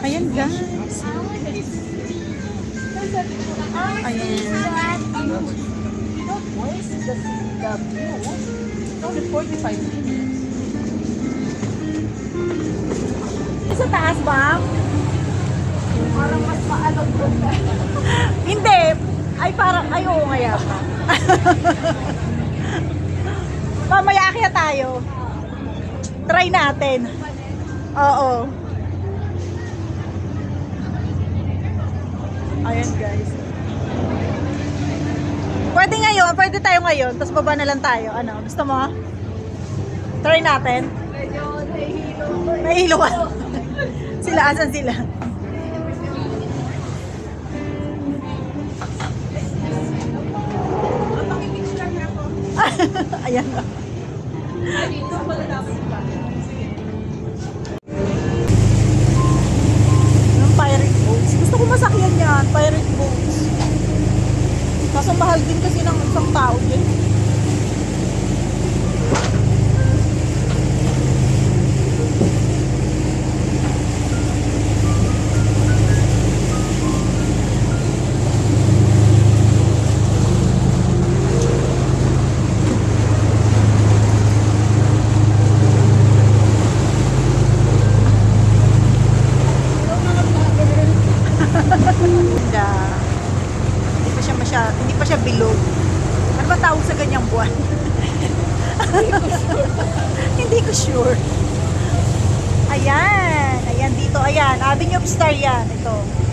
Ayan guys. Ayan. Only 45 minutes. Sa taas ba? Parang mas maalog ko. Hindi. Ay parang, ay oo nga yata. Mamaya kaya tayo. Try natin. Oo. Ayan guys. Pwede ngayon, pwede tayo ngayon, tapos baba na lang tayo. Ano, gusto mo? Try natin. Medyo nahihilo. Nahihilo ka. Sila, asan sila? Pakipicture lang ako. Ayan na. Dito pala dapat ba? Yung pirate boats. Gusto ko masakyan yan, pirate boats. Kaso mahal din kasi ng isang tao din. Ganda. Hindi pa siya bilog. Ano ba tawag sa ganyang buwan? Hindi ko sure. Ayan. Ayan dito. Ayan. Avenue of Star yan. Ito.